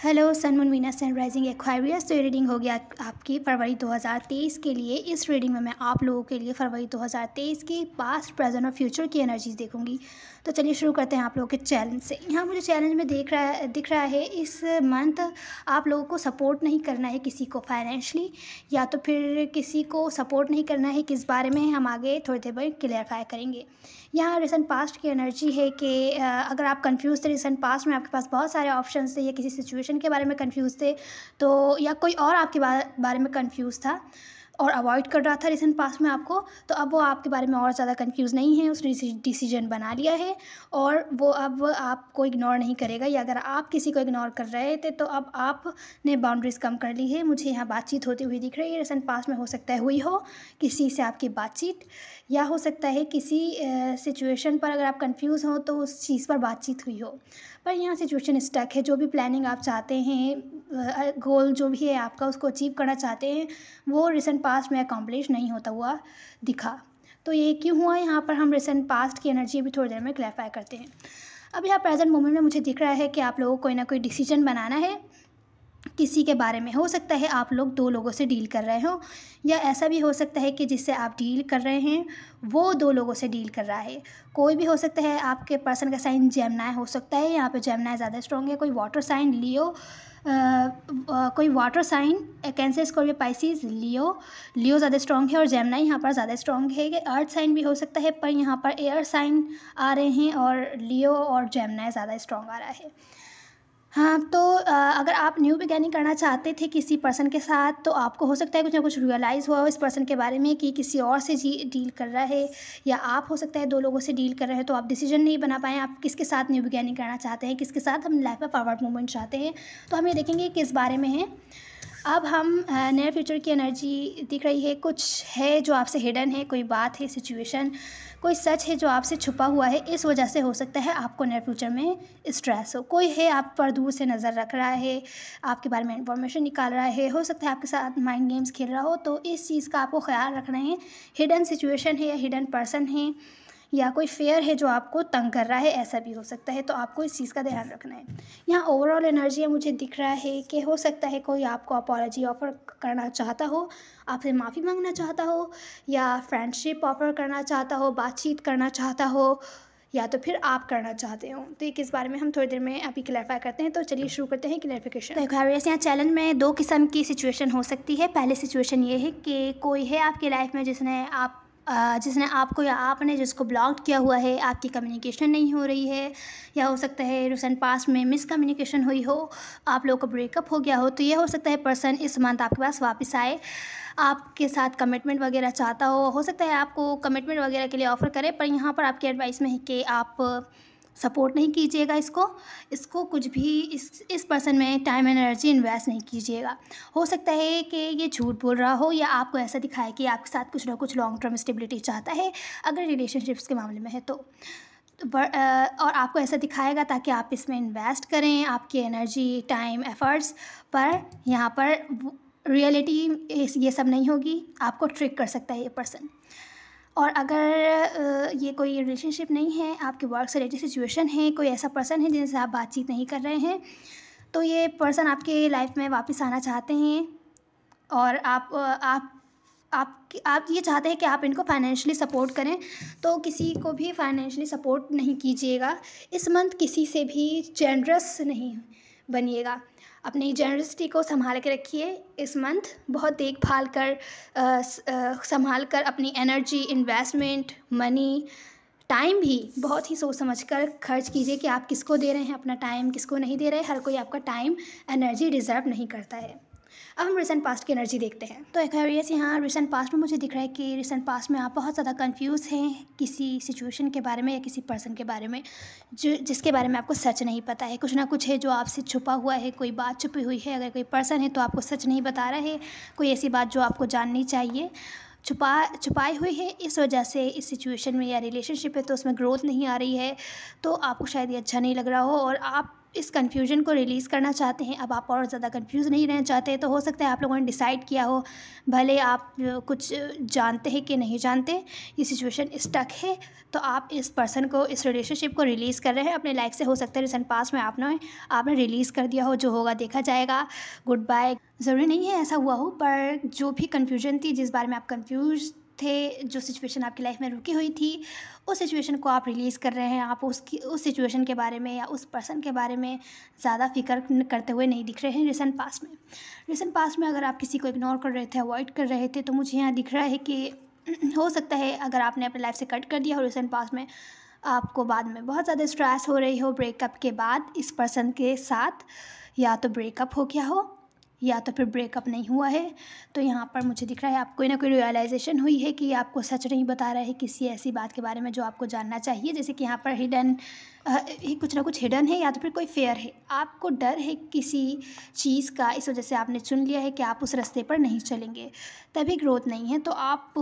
Hello sun moon Venus sun rising Aquarius. तो ये reading हो गया आपकी फरवरी 2023 के लिए। इस रीडिंग में मैं आप लोगों के लिए फरवरी 2023 की पास्ट, प्रेजेंट और फ्यूचर की एनर्जीज देखूंगी। तो चलिए शुरू करते हैं आप लोगों के चैलेंज से। यहाँ मुझे चैलेंज में दिख रहा है इस मंथ आप लोगों को सपोर्ट नहीं करना है किसी को फाइनेंशली, या तो फिर किसी को सपोर्ट नहीं करना है। किस बारे में हम आगे थोड़ी देर में क्लियरफाई करेंगे। यहाँ रिसेंट पास्ट की एनर्जी है कि अगर आप कंफ्यूज थे रिसेंट पास्ट में, आपके पास बहुत सारे ऑप्शंस थे, या किसी सिचुएशन के बारे में कंफ्यूज थे, तो या कोई और आपके बारे में कंफ्यूज था और अवॉइड कर रहा था रिसेंट पास्ट में आपको, तो अब वो आपके बारे में और ज़्यादा कंफ्यूज नहीं है। उसने डिसीजन बना लिया है और वो अब आपको इग्नोर नहीं करेगा। या अगर आप किसी को इग्नोर कर रहे थे तो अब आपने बाउंड्रीज़ कम कर ली है। मुझे यहाँ बातचीत होती हुई दिख रही है। रिसेंट पास्ट में हो सकता है हुई हो किसी से आपकी बातचीत, या हो सकता है किसी सिचुएशन पर अगर आप कंफ्यूज हो तो उस चीज़ पर बातचीत हुई हो। पर यहाँ सिचुएशन स्टक है। जो भी प्लानिंग आप चाहते हैं, गोल जो भी है आपका, उसको अचीव करना चाहते हैं, वो रिसेंट पास्ट में अकम्प्लिश नहीं होता हुआ दिखा। तो ये क्यों हुआ, यहाँ पर हम रिसेंट पास्ट की एनर्जी भी थोड़ी देर में क्लैरिफाई करते हैं। अब यहाँ प्रेजेंट मोमेंट में मुझे दिख रहा है कि आप लोगों को कोई ना कोई डिसीजन बनाना है किसी के बारे में। हो सकता है आप लोग दो लोगों से डील कर रहे हो, या ऐसा भी हो सकता है कि जिससे आप डील कर रहे हैं वो दो लोगों से डील कर रहा है। कोई भी हो सकता है। आपके पर्सन का साइन जेमिनी हो सकता है। यहाँ पे जेमिनी ज़्यादा स्ट्रॉन्ग है। कोई वाटर साइन लियो, कोई water sign Cancer, Scorpio, Pisces, Leo ज़्यादा स्ट्रॉन्ग है और जेमिनी यहाँ पर ज़्यादा स्ट्रॉन्ग है। कि अर्थ साइन भी हो सकता है, पर यहाँ पर एयर साइन आ रहे हैं और लियो और जेमिनी ज़्यादा स्ट्रॉन्ग आ रहा है। हाँ, तो अगर आप न्यू बिगेनिंग करना चाहते थे किसी पर्सन के साथ, तो आपको हो सकता है कुछ ना कुछ रियलाइज़ हुआ हो इस पर्सन के बारे में कि किसी और से डील कर रहा है, या आप हो सकता है दो लोगों से डील कर रहे हैं, तो आप डिसीजन नहीं बना पाए आप किसके साथ न्यू बिगेनिंग करना चाहते हैं, किसके साथ हम लाइफ में फॉरवर्ड मूवमेंट चाहते हैं। तो हम ये देखेंगे किस बारे में है। अब हम नियर फ्यूचर की एनर्जी दिख रही है। कुछ है जो आपसे हिडन है, कोई बात है, सिचुएशन, कोई सच है जो आपसे छुपा हुआ है। इस वजह से हो सकता है आपको नियर फ्यूचर में स्ट्रेस हो। कोई है आप पर दूर से नज़र रख रहा है, आपके बारे में इंफॉर्मेशन निकाल रहा है, हो सकता है आपके साथ माइंड गेम्स खेल रहा हो। तो इस चीज़ का आपको ख्याल रखना है। हिडन सिचुएशन है या हिडन पर्सन है, या कोई फेयर है जो आपको तंग कर रहा है, ऐसा भी हो सकता है। तो आपको इस चीज़ का ध्यान रखना है। यहाँ ओवरऑल एनर्जी मुझे दिख रहा है कि हो सकता है कोई आपको अपॉलॉजी ऑफ़र करना चाहता हो, आपसे माफ़ी मांगना चाहता हो, या फ्रेंडशिप ऑफ़र करना चाहता हो, बातचीत करना चाहता हो, या तो फिर आप करना चाहते हो। तो ये किस बारे में हम थोड़ी देर में अभी क्लैरिफाई करते हैं। तो चलिए शुरू करते हैं क्लैरिफिकेशन। तो एक्वेरियस, यहाँ चैलेंज में दो किस्म की सिचुएशन हो सकती है। पहले सिचुएशन ये है कि कोई है आपकी लाइफ में जिसने आपको या आपने जिसको ब्लॉक किया हुआ है, आपकी कम्युनिकेशन नहीं हो रही है, या हो सकता है रिसेंट पास्ट में मिसकम्युनिकेशन हुई हो, आप लोगों का ब्रेकअप हो गया हो। तो ये हो सकता है पर्सन इस मंथ आपके पास वापस आए, आपके साथ कमिटमेंट वगैरह चाहता हो सकता है आपको कमिटमेंट वगैरह के लिए ऑफ़र करे। पर यहाँ पर आपकी एडवाइस में है कि आप सपोर्ट नहीं कीजिएगा इसको कुछ भी इस पर्सन में टाइम एनर्जी इन्वेस्ट नहीं कीजिएगा। हो सकता है कि ये झूठ बोल रहा हो, या आपको ऐसा दिखाए कि आपके साथ कुछ ना कुछ लॉन्ग टर्म स्टेबिलिटी चाहता है अगर रिलेशनशिप्स के मामले में है तो और आपको ऐसा दिखाएगा ताकि आप इसमें इन्वेस्ट करें आपकी एनर्जी, टाइम, एफर्ट्स। पर यहाँ पर रियलिटी ये सब नहीं होगी। आपको ट्रिक कर सकता है ये पर्सन। और अगर ये कोई रिलेशनशिप नहीं है, आपके वर्क से रिलेटेड सिचुएशन है, कोई ऐसा पर्सन है जिनसे आप बातचीत नहीं कर रहे हैं, तो ये पर्सन आपके लाइफ में वापस आना चाहते हैं। और आप ये चाहते हैं कि आप इनको फाइनेंशियली सपोर्ट करें। तो किसी को भी फाइनेंशियली सपोर्ट नहीं कीजिएगा इस मंथ। किसी से भी जेनरस नहीं बनिएगा। अपनी जेनरसिटी को संभाल के रखिए इस मंथ। बहुत देखभाल कर संभाल कर अपनी एनर्जी, इन्वेस्टमेंट, मनी, टाइम भी बहुत ही सोच समझ कर खर्च कीजिए कि आप किसको दे रहे हैं अपना टाइम, किसको नहीं दे रहे। हर कोई आपका टाइम, एनर्जी डिज़र्व नहीं करता है। अब हम रिसेंट पास्ट की एनर्जी देखते हैं। तो एक्वेरियस, यहाँ रिसेंट पास्ट में मुझे दिख रहा है कि रिसेंट पास्ट में आप बहुत ज़्यादा कंफ्यूज हैं किसी सिचुएशन के बारे में या किसी पर्सन के बारे में जिसके बारे में आपको सच नहीं पता है। कुछ ना कुछ है जो आपसे छुपा हुआ है, कोई बात छुपी हुई है। अगर कोई पर्सन है तो आपको सच नहीं बता रहा है, कोई ऐसी बात जो आपको जाननी चाहिए छुपाई हुई है। इस वजह से इस सिचुएशन में या रिलेशनशिप है तो उसमें ग्रोथ नहीं आ रही है। तो आपको शायद ये अच्छा नहीं लग रहा हो और आप इस कन्फ्यूजन को रिलीज़ करना चाहते हैं, अब आप और ज़्यादा कन्फ्यूज़ नहीं रहना चाहते। तो हो सकता है आप लोगों ने डिसाइड किया हो, भले आप कुछ जानते हैं कि नहीं जानते, ये सिचुएशन स्टक है, तो आप इस पर्सन को, इस रिलेशनशिप को रिलीज़ कर रहे हैं अपने लाइफ से। हो सकता है रिसेंट पास्ट में आपने रिलीज़ कर दिया हो, जो होगा देखा जाएगा, गुड बाय। ज़रूरी नहीं है ऐसा हुआ हो, पर जो भी कन्फ्यूजन थी, जिस बारे में आप कन्फ्यूज़ थे, जो सिचुएशन आपकी लाइफ में रुकी हुई थी, उस सिचुएशन को आप रिलीज़ कर रहे हैं। आप उस सिचुएशन के बारे में या उस पर्सन के बारे में ज़्यादा फ़िक्र करते हुए नहीं दिख रहे हैं रिसेंट पास्ट में अगर आप किसी को इग्नोर कर रहे थे, अवॉइड कर रहे थे, तो मुझे यहाँ दिख रहा है कि हो सकता है अगर आपने अपने लाइफ से कट कर दिया हो रिसेंट पास्ट में, आपको बाद में बहुत ज़्यादा स्ट्रेस हो रही हो ब्रेकअप के बाद इस पर्सन के साथ, या तो ब्रेकअप हो गया हो या तो फिर ब्रेकअप नहीं हुआ है। तो यहाँ पर मुझे दिख रहा है आप कोई ना कोई रियलाइजेशन हुई है कि आपको सच नहीं बता रहा है किसी ऐसी बात के बारे में जो आपको जानना चाहिए। जैसे कि यहाँ पर कुछ ना कुछ हिडन है, या तो फिर कोई फेयर है, आपको डर है किसी चीज़ का, इस वजह से आपने चुन लिया है कि आप उस रास्ते पर नहीं चलेंगे, तभी ग्रोथ नहीं है। तो आप,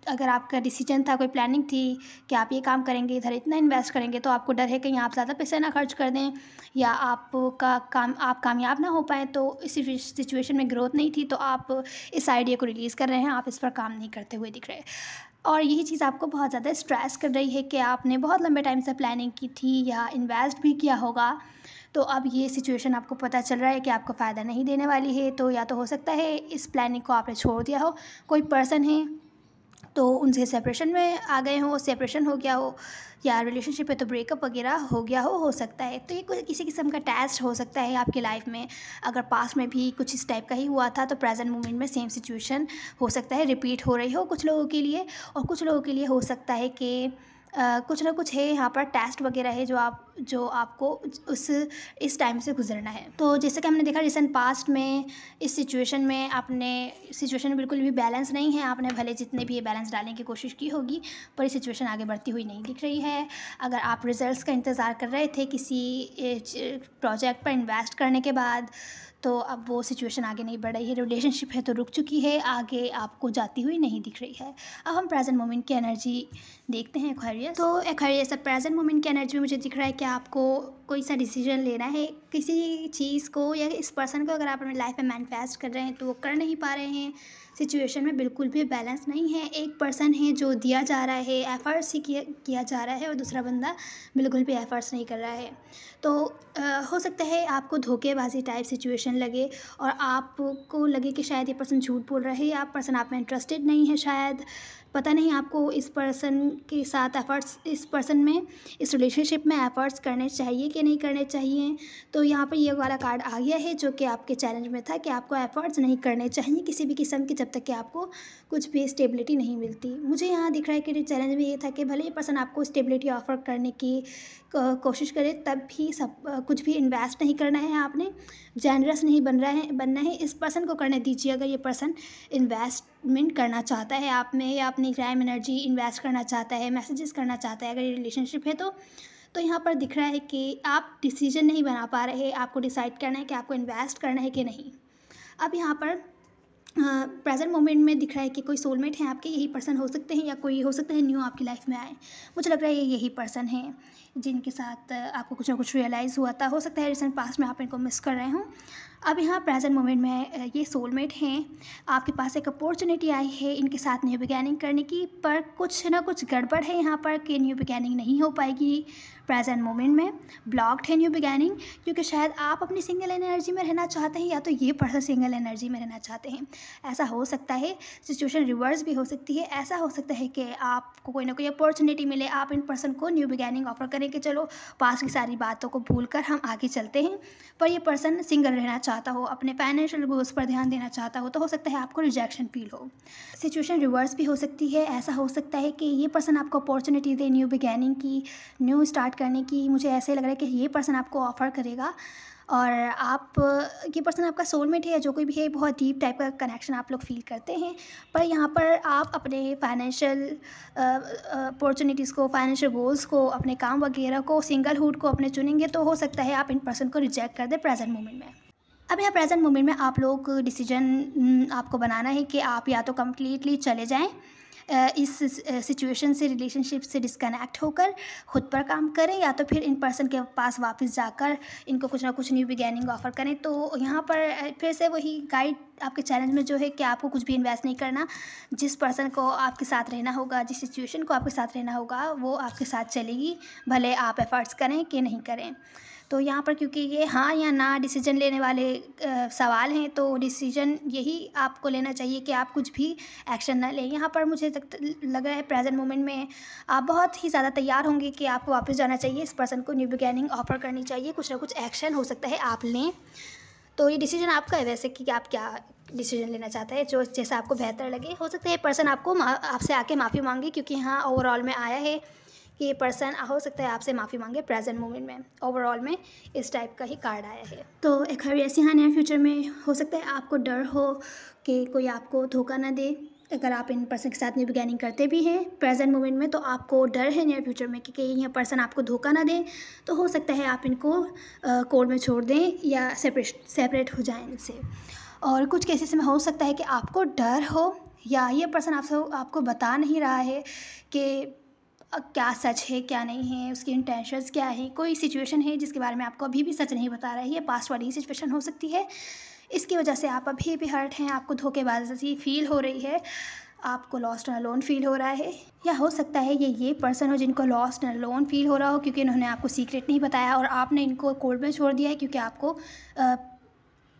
अगर आपका डिसीजन था, कोई प्लानिंग थी कि आप ये काम करेंगे, इधर इतना इन्वेस्ट करेंगे, तो आपको डर है कहीं आप ज़्यादा पैसे ना खर्च कर दें या आप कामयाब ना हो पाएँ, तो इस सिचुएशन में ग्रोथ नहीं थी, तो आप इस आइडिया को रिलीज़ कर रहे हैं, आप इस पर काम नहीं करते हुए दिख रहे हैं। और यही चीज़ आपको बहुत ज़्यादा स्ट्रेस कर रही है कि आपने बहुत लंबे टाइम से प्लानिंग की थी या इन्वेस्ट भी किया होगा, तो अब ये सिचुएशन आपको पता चल रहा है कि आपको फ़ायदा नहीं देने वाली है। तो या तो हो सकता है इस प्लानिंग को आपने छोड़ दिया हो, कोई पर्सन है तो उनसे सेपरेशन में आ गए हो, सेपरेशन हो गया हो, या रिलेशनशिप है तो ब्रेकअप वगैरह हो गया हो सकता है। तो ये कोई किसी किस्म का टेस्ट हो सकता है आपकी लाइफ में। अगर पास्ट में भी कुछ इस टाइप का ही हुआ था, तो प्रेजेंट मोमेंट में सेम सिचुएशन हो सकता है रिपीट हो रही हो कुछ लोगों के लिए, और कुछ लोगों के लिए हो सकता है कि कुछ ना कुछ है यहाँ पर टेस्ट वगैरह है जो आपको इस टाइम से गुजरना है। तो जैसे कि हमने देखा रिसेंट पास्ट में इस सिचुएशन बिल्कुल भी बैलेंस नहीं है। आपने भले जितने भी ये बैलेंस डालने की कोशिश की होगी, पर ये सिचुएशन आगे बढ़ती हुई नहीं दिख रही है। अगर आप रिजल्ट्स का इंतज़ार कर रहे थे किसी प्रोजेक्ट पर इन्वेस्ट करने के बाद, तो अब वो सिचुएशन आगे नहीं बढ़ रही है, रिलेशनशिप है तो रुक चुकी है, आगे आपको जाती हुई नहीं दिख रही है। अब हम प्रेजेंट मोमेंट की एनर्जी देखते हैं एक्वेरियस। तो एक्वेरियस, प्रेजेंट मोमेंट की एनर्जी में मुझे दिख रहा है कि आपको कोई सा डिसीजन लेना है किसी चीज़ को, या इस पर्सन को अगर आप अपनी लाइफ में मैनिफेस्ट कर रहे हैं तो वो कर नहीं पा रहे हैं। सिचुएशन में बिल्कुल भी बैलेंस नहीं है। एक पर्सन है जो दिया जा रहा है, एफर्ट्स ही किया जा रहा है, और दूसरा बंदा बिल्कुल भी एफर्ट्स नहीं कर रहा है। तो हो सकता है आपको धोखेबाजी टाइप सिचुएशन लगे और आपको लगे कि शायद ये पर्सन झूठ बोल रहा है, या पर्सन आप में इंटरेस्टेड नहीं है, शायद पता नहीं आपको इस पर्सन के साथ एफ़र्ट्स, इस पर्सन में, इस रिलेशनशिप में एफ़र्ट्स करने चाहिए कि नहीं करने चाहिए। तो यहाँ पर ये वाला कार्ड आ गया है जो कि आपके चैलेंज में था कि आपको एफ़र्ट्स नहीं करने चाहिए किसी भी किस्म की, जब तक कि आपको कुछ भी स्टेबिलिटी नहीं मिलती। मुझे यहाँ दिख रहा है कि चैलेंज में ये था कि भले ये पर्सन आपको स्टेबिलिटी ऑफ़र करने की कोशिश करे, तब भी कुछ भी इन्वेस्ट नहीं करना है आपने, जेनरस नहीं बनना है। इस पर्सन को करने दीजिए। अगर ये पर्सन इन्वेस्टमेंट करना चाहता है आप में, या अपनी टाइम एनर्जी इन्वेस्ट करना चाहता है, मैसेजेस करना चाहता है, अगर ये रिलेशनशिप है तो यहाँ पर दिख रहा है कि आप डिसीजन नहीं बना पा रहे। आपको डिसाइड करना है कि आपको इन्वेस्ट करना है कि नहीं। अब यहाँ पर प्रेजेंट मोमेंट में दिख रहा है कि कोई सोलमेट है आपके, यही पर्सन हो सकते हैं, या कोई हो सकता है न्यू आपकी लाइफ में आए। मुझे लग रहा है यही पर्सन है जिनके साथ आपको कुछ ना कुछ रियलाइज़ हुआ था। हो सकता है रिसेंट पास्ट में आप इनको मिस कर रहे हों। अब यहाँ प्रेजेंट मोमेंट में ये सोलमेट हैं, आपके पास एक अपॉर्चुनिटी आई है इनके साथ न्यू बिगैनिंग करने की, पर कुछ ना कुछ गड़बड़ है यहाँ पर कि न्यू बिगैनिंग नहीं हो पाएगी। प्रेजेंट मोमेंट में ब्लॉक्ड है न्यू बिगैनिंग, क्योंकि शायद आप अपनी सिंगल एनर्जी में रहना चाहते हैं, या तो ये पर्सन सिंगल एनर्जी में रहना चाहते हैं। ऐसा हो सकता है। सिचुएशन रिवर्स भी हो सकती है। ऐसा हो सकता है कि आपको कोई ना कोई अपॉर्चुनिटी मिले, आप इन पर्सन को न्यू बिगैनिंग ऑफर करें कि चलो पास्ट की सारी बातों को भूल कर हम आगे चलते हैं, पर ये पर्सन सिंगल रहना चाहता हो, अपने फाइनेंशियल गोल्स पर ध्यान देना चाहता हो, तो हो सकता है आपको रिजेक्शन फील हो। सिचुएशन रिवर्स भी हो सकती है। ऐसा हो सकता है कि ये पर्सन आपको अपॉर्चुनिटी दे न्यू बिगैनिंग की, न्यू स्टार्ट करने की। मुझे ऐसे लग रहा है कि ये पर्सन आपको ऑफ़र करेगा, और ये पर्सन आपका सोलमेट है, जो कोई भी है, बहुत डीप टाइप का कनेक्शन आप लोग फील करते हैं। पर यहाँ पर आप अपने फाइनेंशियल अपॉर्चुनिटीज़ को, फाइनेंशियल गोल्स को, अपने काम वगैरह को, सिंगलहुड को अपने चुनेंगे, तो हो सकता है आप इन पर्सन को रिजेक्ट कर दें प्रेजेंट मोमेंट में। अब यहाँ प्रेजेंट मोमेंट में आप लोग डिसीजन आपको बनाना है कि आप या तो कम्प्लीटली चले जाएँ, इस सिचुएशन से, रिलेशनशिप से डिस्कनेक्ट होकर खुद पर काम करें, या तो फिर इन पर्सन के पास वापस जाकर इनको कुछ ना कुछ न्यू बिगैनिंग ऑफ़र करें। तो यहाँ पर फिर से वही गाइड आपके चैलेंज में जो है कि आपको कुछ भी इन्वेस्ट नहीं करना। जिस पर्सन को आपके साथ रहना होगा, जिस सिचुएशन को आपके साथ रहना होगा, वो आपके साथ चलेगी, भले आप एफ़र्ट्स करें कि नहीं करें। तो यहाँ पर क्योंकि ये हाँ या ना डिसीजन लेने वाले सवाल हैं, तो डिसीजन यही आपको लेना चाहिए कि आप कुछ भी एक्शन ना लें। यहाँ पर मुझे लग रहा है प्रेजेंट मोमेंट में आप बहुत ही ज़्यादा तैयार होंगे कि आपको वापस जाना चाहिए, इस पर्सन को न्यू बिगैनिंग ऑफ़र करनी चाहिए, कुछ ना कुछ एक्शन हो सकता है आप लें। तो ये डिसीजन आपका है वैसे कि आप क्या डिसीजन लेना चाहते हैं, जो जैसा आपको बेहतर लगे। हो सकता है ये पर्सन आपसे आके माफ़ी मांगे, क्योंकि हाँ ओवरऑल में आया है कि ये पर्सन हो सकता है आपसे माफ़ी मांगे प्रेजेंट मोमेंट में। ओवरऑल में इस टाइप का ही कार्ड आया है। तो एक्वेरियस यहाँ नियर फ्यूचर में हो सकता है आपको डर हो कि कोई आपको धोखा ना दे। अगर आप इन पर्सन के साथ न्यू बिगैनिंग करते भी हैं प्रेजेंट मोमेंट में, तो आपको डर है नियर फ्यूचर में कि यह पर्सन आपको धोखा ना दे। तो हो सकता है आप इनको कोर्ट में छोड़ दें या सेपरेट हो जाएं इनसे। और कुछ केसेस में हो सकता है कि आपको डर हो या ये पर्सन आपको बता नहीं रहा है कि क्या सच है क्या नहीं है, उसकी इंटेंशंस क्या है। कोई सिचुएशन है जिसके बारे में आपको अभी भी सच नहीं बता रहा है, ये पास्ट वाली ही सिचुएशन हो सकती है। इसकी वजह से आप अभी भी हर्ट हैं, आपको धोखेबाजी फील हो रही है, आपको लॉस्ट एंड अलोन फील हो रहा है। या हो सकता है ये पर्सन हो जिनको लॉस्ट एंड अलोन फील हो रहा हो, क्योंकि इन्होंने आपको सीक्रेट नहीं बताया और आपने इनको कोर्ट में छोड़ दिया है, क्योंकि आपको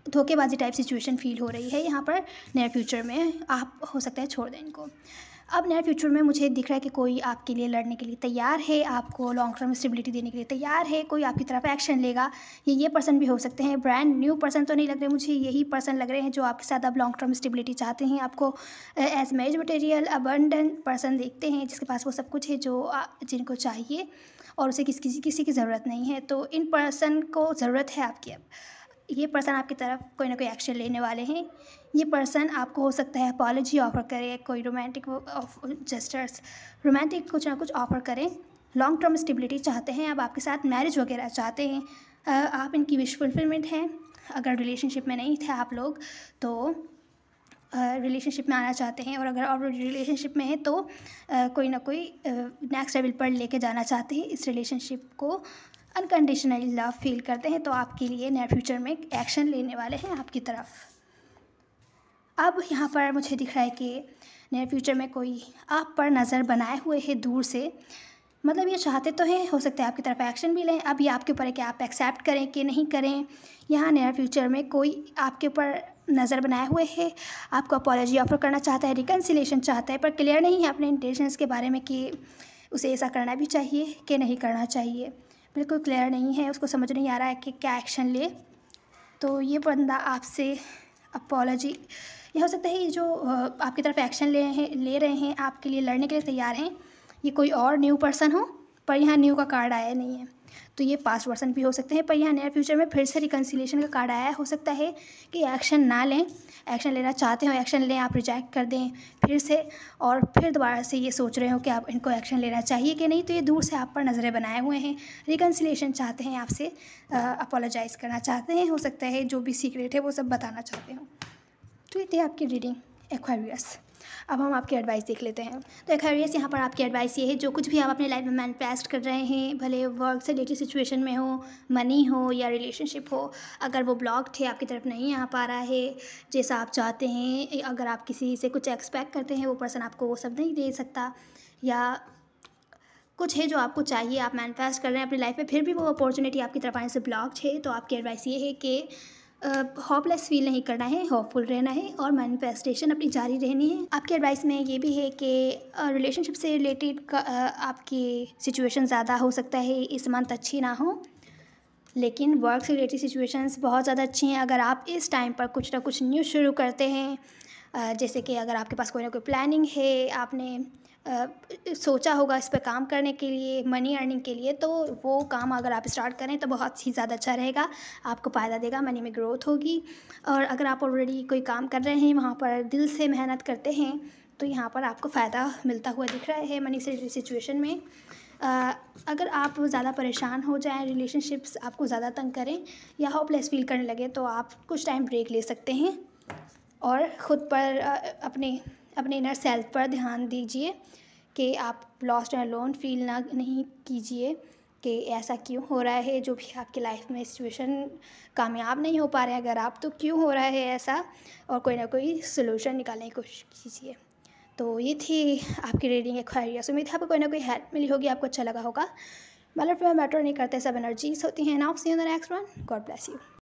धोखेबाजी टाइप सिचुएशन फील हो रही है। यहाँ पर नियर फ्यूचर में आप हो सकता है छोड़ दें इनको। अब नियर फ्यूचर में मुझे दिख रहा है कि कोई आपके लिए लड़ने के लिए तैयार है, आपको लॉन्ग टर्म स्टेबिलिटी देने के लिए तैयार है, कोई आपकी तरफ एक्शन लेगा। ये पर्सन भी हो सकते हैं, ब्रांड न्यू पर्सन तो नहीं लग रहे मुझे, यही पर्सन लग रहे हैं जो आपके साथ अब लॉन्ग टर्म स्टेबिलिटी चाहते हैं। आपको as marriage material abundant person देखते हैं, जिसके पास वो सब कुछ है जो जिनको चाहिए और उसे किसी की ज़रूरत नहीं है। तो इन पर्सन को ज़रूरत है आपकी। अब ये पर्सन आपकी तरफ कोई ना कोई एक्शन लेने वाले हैं। ये पर्सन आपको हो सकता है अपॉलॉजी ऑफ़र करे, कोई रोमांटिक जेस्चर्स, रोमांटिक कुछ ना कुछ ऑफ़र करें। लॉन्ग टर्म स्टेबिलिटी चाहते हैं, अब आपके साथ मैरिज वगैरह चाहते हैं। आप इनकी विश फुलफिलमेंट हैं। अगर रिलेशनशिप में नहीं थे आप लोग तो रिलेशनशिप में आना चाहते हैं, और अगर आप रिलेशनशिप में हैं तो कोई ना कोई नेक्स्ट लेवल पर लेके जाना चाहते हैं इस रिलेशनशिप को। अनकंडीशनली लव फील करते हैं, तो आपके लिए नियर फ्यूचर में एक्शन लेने वाले हैं आपकी तरफ। अब यहाँ पर मुझे दिख रहा है कि नियर फ्यूचर में कोई आप पर नज़र बनाए हुए है दूर से, मतलब ये चाहते तो हैं, हो सकता है आपकी तरफ एक्शन भी लें। अब ये आपके ऊपर है कि आप एक्सेप्ट करें कि नहीं करें। यहाँ नियर फ्यूचर में कोई आपके ऊपर नज़र बनाए हुए है, आपको अपॉलॉजी ऑफ़र करना चाहता है, रिकन्सिलेशन चाहता है, पर क्लियर नहीं है अपने इंटेंशंस के बारे में कि उसे ऐसा करना भी चाहिए कि नहीं करना चाहिए। बिल्कुल क्लियर नहीं है, उसको समझ नहीं आ रहा है कि क्या एक्शन ले। तो ये बंदा आपसे अपॉलॉजी, ये हो सकता है ये जो आपकी तरफ एक्शन ले रहे हैं, आपके लिए लड़ने के लिए तैयार हैं, ये कोई और न्यू पर्सन हो, पर यहाँ न्यू का कार्ड आया नहीं है। तो ये पास्ट पर्सन भी हो सकते हैं, पर यहाँ नियर फ्यूचर में फिर से रिकन्सिलेशन का कार्ड आया है। हो सकता है कि एक्शन ना लें, एक्शन लेना चाहते हो एक्शन लें, आप रिजेक्ट कर दें फिर से, और फिर दोबारा से ये सोच रहे हो कि आप इनको एक्शन लेना चाहिए कि नहीं। तो ये दूर से आप पर नज़रें बनाए हुए हैं, रिकन्सिलेशन चाहते हैं आपसे, अपोलोजाइज़ करना चाहते हैं। हो सकता है जो भी सीक्रेट है वो सब बताना चाहते हो। तो ये थी आपकी रीडिंग एक्वेरियस। अब हम आपकी एडवाइस देख लेते हैं। तो एक्वेरियस, यहाँ पर आपकी एडवाइस ये है, जो कुछ भी आप अपने लाइफ में मैनिफेस्ट कर रहे हैं, भले वर्क से रिलेटेड सिचुएशन में हो, मनी हो या रिलेशनशिप हो, अगर वो ब्लॉक्ड है, आपकी तरफ नहीं आ पा रहा है जैसा आप चाहते हैं, अगर आप किसी से कुछ एक्सपेक्ट करते हैं वो पर्सन आपको वो सब नहीं दे सकता, या कुछ है जो आपको चाहिए आप मैनिफेस्ट कर रहे हैं अपनी लाइफ में, फिर भी वो अपॉर्चुनिटी आपकी तरफ आने से ब्लॉक्ड है, तो आपकी एडवाइस ये है कि होपलेस फील नहीं करना है, होपफुल रहना है और मैनिफेस्टेशन अपनी जारी रहनी है। आपकी एडवाइस में ये भी है कि रिलेशनशिप से रिलेटेड आपकी सिचुएशन ज़्यादा हो सकता है इस मंथ अच्छी ना हो, लेकिन वर्क से रिलेटेड सिचुएशंस बहुत ज़्यादा अच्छी हैं अगर आप इस टाइम पर कुछ ना कुछ न्यू शुरू करते हैं। जैसे कि अगर आपके पास कोई ना कोई प्लानिंग है, आपने सोचा होगा इस पे काम करने के लिए, मनी अर्निंग के लिए, तो वो काम अगर आप स्टार्ट करें तो बहुत ही ज़्यादा अच्छा रहेगा, आपको फ़ायदा देगा, मनी में ग्रोथ होगी। और अगर आप ऑलरेडी कोई काम कर रहे हैं, वहाँ पर दिल से मेहनत करते हैं, तो यहाँ पर आपको फ़ायदा मिलता हुआ दिख रहा है मनी से सिचुएशन में। अगर आप ज़्यादा परेशान हो जाएं, रिलेशनशिप्स आपको ज़्यादा तंग करें या होपलेस फील करने लगे, तो आप कुछ टाइम ब्रेक ले सकते हैं और ख़ुद पर अपने अपने इनर सेल्फ पर ध्यान दीजिए कि आप लॉस्ट एंड अलोन फील नहीं कीजिए कि ऐसा क्यों हो रहा है, जो भी आपकी लाइफ में सिचुएशन कामयाब नहीं हो पा रहे हैं अगर आप, तो क्यों हो रहा है ऐसा, और कोई ना कोई सोल्यूशन निकालने की कोशिश कीजिए। तो ये थी आपकी रीडिंग एक्वायरियस। उम्मीद है आपको कोई ना कोई हेल्प मिली होगी, आपको अच्छा लगा होगा। मतलब मैटर नहीं करते, सब एनर्जीज होती हैं। Now see you in the next one. God bless you.